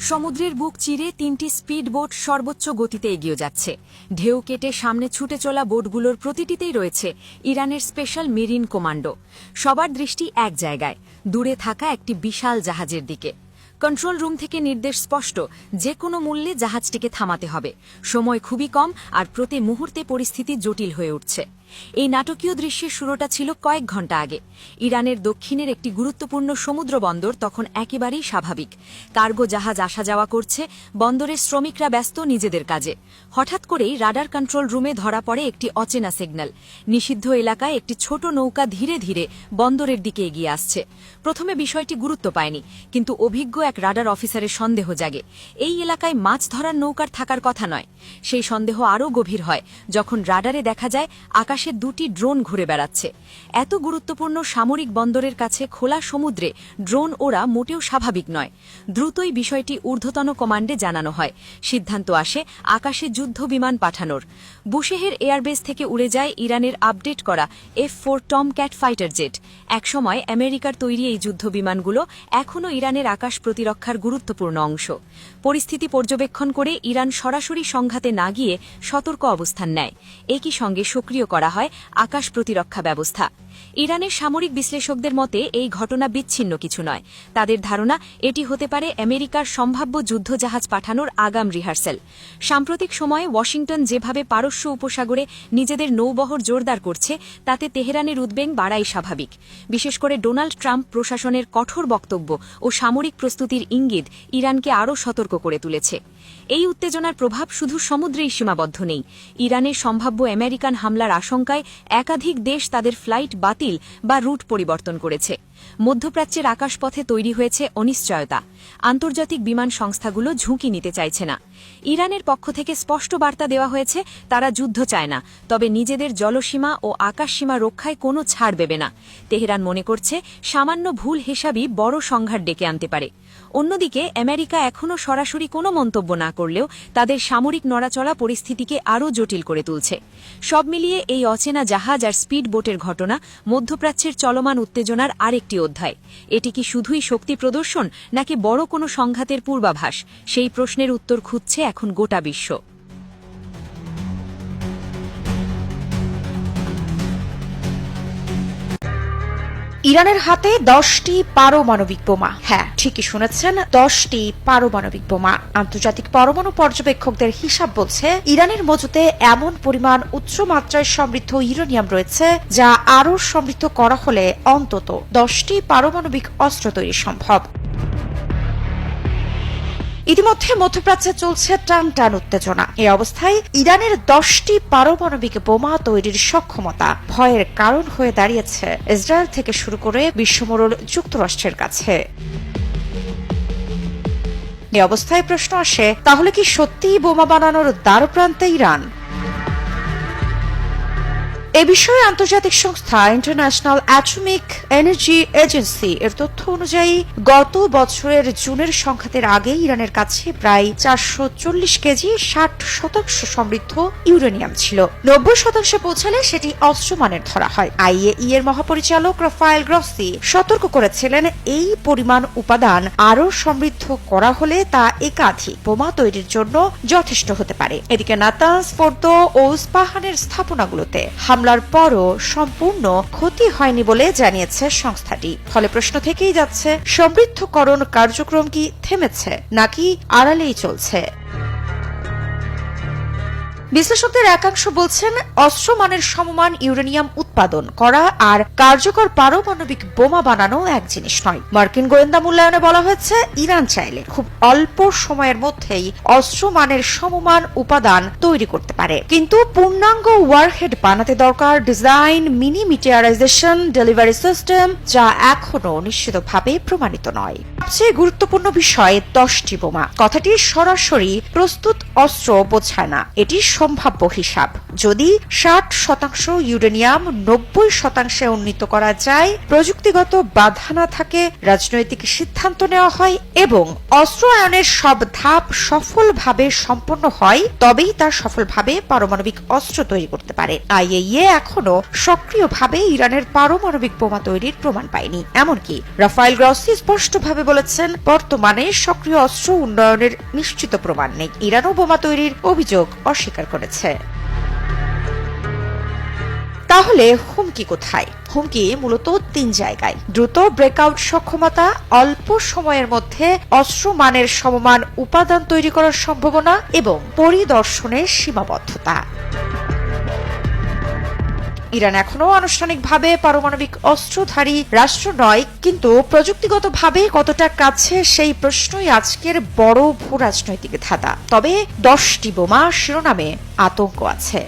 সমুদ্রের বুক চিরে 3টি স্পিড বোট সর্বোচ্চ গতিতে এগিয়ে যাচ্ছে। ঢেউ কেটে সামনে ছুটে চলা বোটগুলোর প্রতিটিতেই রয়েছে ইরানের স্পেশাল মেরিন কমান্ডো। সবার দৃষ্টি এক জায়গায়, দূরে থাকা একটি বিশাল জাহাজের দিকে। কন্ট্রোল রুম থেকে নির্দেশ স্পষ্ট, যে কোনো মূল্যে জাহাজটিকে থামাতে হবে। সময় খুবই কম, আর প্রতি মুহূর্তে পরিস্থিতি জটিল হয়ে উঠছে। এই নাটকীয় দৃশ্যের শুরুটা ছিল কয়েক ঘণ্টা আগে। ইরানের দক্ষিণের একটি গুরুত্বপূর্ণ সমুদ্র বন্দর তখন একেবারেই স্বাভাবিক। কার্গো জাহাজ আসা যাওয়া করছে, বন্দরের শ্রমিকরা ব্যস্ত নিজেদের কাজে। হঠাৎ করেই রাডার কন্ট্রোল রুমে ধরা পড়ে একটি অচেনা সিগন্যাল। নিষিদ্ধ এলাকায় একটি ছোট নৌকা ধীরে ধীরে বন্দরের দিকে এগিয়ে আসছে। প্রথমে বিষয়টি গুরুত্ব পায়নি, কিন্তু অভিজ্ঞ এক রাডার অফিসারের সন্দেহ জাগে। এই এলাকায় মাছ ধরার নৌকার থাকার কথা নয়। সেই সন্দেহ আরও গভীর হয় যখন রাডারে দেখা যায় আকাশে 2টি ড্রোন ঘুরে বেড়াচ্ছে। এত গুরুত্বপূর্ণ সামরিক বন্দরের কাছে খোলা সমুদ্রে ড্রোন ওড়া মোটেও স্বাভাবিক নয়। দ্রুতই বিষয়টি ঊর্ধ্বতন কমান্ডে জানানো হয়। সিদ্ধান্ত আসে আকাশে যুদ্ধ বিমান পাঠানোর। বুশেহের এয়ারবেস থেকে উড়ে যায় ইরানের আপডেট করা F-4 টমক্যাট ফাইটার জেট। একসময় আমেরিকার তৈরি এই যুদ্ধ বিমানগুলো এখনও ইরানের আকাশ প্রতিরক্ষার গুরুত্বপূর্ণ অংশ। পরিস্থিতি পর্যবেক্ষণ করে ইরান সরাসরি সংঘাতে না গিয়ে সতর্ক অবস্থান নেয়। একই সঙ্গে সক্রিয় করা হয় আকাশ প্রতিরক্ষা ব্যবস্থা। ইরানের সামরিক বিশ্লেষকদের মতে এই ঘটনা বিচ্ছিন্ন কিছু নয়। তাদের ধারণা এটি হতে পারে আমেরিকার সম্ভাব্য যুদ্ধজাহাজ পাঠানোর আগাম রিহার্সেল। সাম্প্রতিক সময়ে ওয়াশিংটন যেভাবে পারস্য উপসাগরে নিজেদের নৌবহর জোরদার করছে, তাতে তেহরানের উদ্বেগ বাড়াই স্বাভাবিক। বিশেষ করে ডোনাল্ড ট্রাম্প প্রশাসনের কঠোর বক্তব্য ও সামরিক প্রস্তুতির ইঙ্গিত ইরানকে আরও সতর্ক করে তুলেছে। এই উত্তেজনার প্রভাব শুধু সমুদ্রেই সীমাবদ্ধ নেই। ইরানের সম্ভাব্য আমেরিকান হামলার আশঙ্কায় একাধিক দেশ তাদের ফ্লাইট বাতিল বা রুট পরিবর্তন করেছে। মধ্যপ্রাচ্যের আকাশপথে তৈরি হয়েছে অনিশ্চয়তা। আন্তর্জাতিক বিমান সংস্থাগুলো ঝুঁকি নিতে চাইছে না। ইরানের পক্ষ থেকে স্পষ্ট বার্তা দেওয়া হয়েছে, তারা যুদ্ধ চায় না, তবে নিজেদের জলসীমা ও আকাশসীমা রক্ষায় কোনো ছাড় দেবে না। তেহরান মনে করছে সামান্য ভুল হিসাবই বড় সংঘাত ডেকে আনতে পারে। অন্যদিকে আমেরিকা এখনও সরাসরি কোনো মন্তব্য না করলেও তাদের সামরিক নড়াচড়া পরিস্থিতিকে আরও জটিল করে তুলছে। সব মিলিয়ে এই অচেনা জাহাজ আর স্পিড বোটের ঘটনা মধ্যপ্রাচ্যের চলমান উত্তেজনার আরেকটি অধ্যায়। এটি কি শুধুই শক্তি প্রদর্শন, নাকি বড় কোনো সংঘাতের পূর্বাভাস? সেই প্রশ্নের উত্তর খুঁজছে এখন গোটা বিশ্ব। ইরানের হাতে 10টি পারমাণবিক বোমা। হ্যাঁ, ঠিকই শুনেছেন, 10টি পারমাণবিক বোমা। আন্তর্জাতিক পরমাণু পর্যবেক্ষকদের হিসাব বলছে ইরানের মজুতে এমন পরিমাণ উচ্চ মাত্রায় সমৃদ্ধ ইউরেনিয়াম রয়েছে যা আরও সমৃদ্ধ করা হলে অন্তত 10টি পারমাণবিক অস্ত্র তৈরি সম্ভব। ইতিমধ্যে মধ্যপ্রাচ্যে চলছে টান উত্তেজনা। এই অবস্থায় ইরানের 10টি পারমাণবিক বোমা তৈরির সক্ষমতা ভয়ের কারণ হয়ে দাঁড়িয়েছে ইসরায়েল থেকে শুরু করে বিশ্বমোড়ল যুক্তরাষ্ট্রের কাছে। এই অবস্থায় প্রশ্ন আসে, তাহলে কি সত্যিই বোমা বানানোর দ্বারপ্রান্তে ইরান? এ বিষয়ে আন্তর্জাতিক সংস্থা ইন্টারন্যাশনাল অ্যাটমিক এনার্জি এজেন্সি এর তথ্য অনুযায়ী গত বছরের জুনের সংঘাতের আগে ইরানের কাছে প্রায় 440 কেজি 60% সমৃদ্ধ ইউরেনিয়াম ছিল। 90% পৌঁছালে সেটি অস্ত্রমানের ধরা হয়। IAEA এর মহাপরিচালক রাফায়েল গ্রসি সতর্ক করেছিলেন, এই পরিমাণ উপাদান আরও সমৃদ্ধ করা হলে তা একাধিক বোমা তৈরির জন্য যথেষ্ট হতে পারে। এদিকে নাতানজ, ফোর্দো ও ইস্পাহানের স্থাপনাগুলোতে হামলার পরও সম্পূর্ণ ক্ষতি হয়নি বলে জানিয়েছে সংস্থাটি। ফলে প্রশ্ন থেকেই যাচ্ছে, সমৃদ্ধকরণ কার্যক্রম কি থেমেছে নাকি আড়ালেই চলছে? বিশ্লেষকদের একাংশ বলছেন, অস্ত্রমানের সমমান ইউরেনিয়াম উৎপাদন করা আর কার্যকর পারমাণবিক বোমা বানানো এক জিনিস নয়। মার্কিন গোয়েন্দা মূল্যায়নে বলা হয়েছে, ইরান চাইলে খুব অল্প সময়ের মধ্যেই অস্ত্রমানের সমমান উপাদান তৈরি করতে পারে, কিন্তু পূর্ণাঙ্গ ওয়ারহেড বানাতে দরকার ডিজাইন, মিনিমিটারাইজেশন, ডেলিভারি সিস্টেম, যা এখনো নিশ্চিতভাবে প্রমাণিত নয়। সবচেয়ে গুরুত্বপূর্ণ বিষয় 10টি বোমা কথাটি সরাসরি প্রস্তুত অস্ত্র বোঝায় না, এটি সম্ভাব্য হিসাব। যদি 60% ইউরেনিয়াম 90% উন্নীত করা যায়, প্রযুক্তিগত বাধা না থাকে, রাজনৈতিক সিদ্ধান্ত নেওয়া হয় এবং অস্ত্রায়নের সব ধাপ সফলভাবে সম্পন্ন হয়, তবেই তা সফলভাবে পারমাণবিক অস্ত্র তৈরি করতে পারে। IAEA এখনো সক্রিয়ভাবে ইরানের পারমাণবিক বোমা তৈরির প্রমাণ পায়নি। এমনকি রাফায়েল গ্রসি স্পষ্টভাবে বলেছেন, বর্তমানে সক্রিয় অস্ত্র উন্নয়নের নিশ্চিত প্রমাণ নেই। ইরানও বোমা তৈরির অভিযোগ অস্বীকার করেছে। তাহলে হুমকি কোথায়? হুমকি মূলত 3 জায়গায়: দ্রুত ব্রেকআউট সক্ষমতা, অল্প সময়ের মধ্যে অস্ত্র মানের সমমান উপাদান তৈরি করার সম্ভাবনা এবং পরিদর্শনের সীমাবদ্ধতা। ইরান এখনো আনুষ্ঠানিকভাবে পারমাণবিক অস্ত্রধারী রাষ্ট্র নয়, কিন্তু প্রযুক্তিগতভাবে কতটা কাছে সেই প্রশ্নই আজকের বড় ভূরাজনৈতিক ধাঁধা। তবে 10টি বোমা শিরোনামে আতঙ্ক আছে।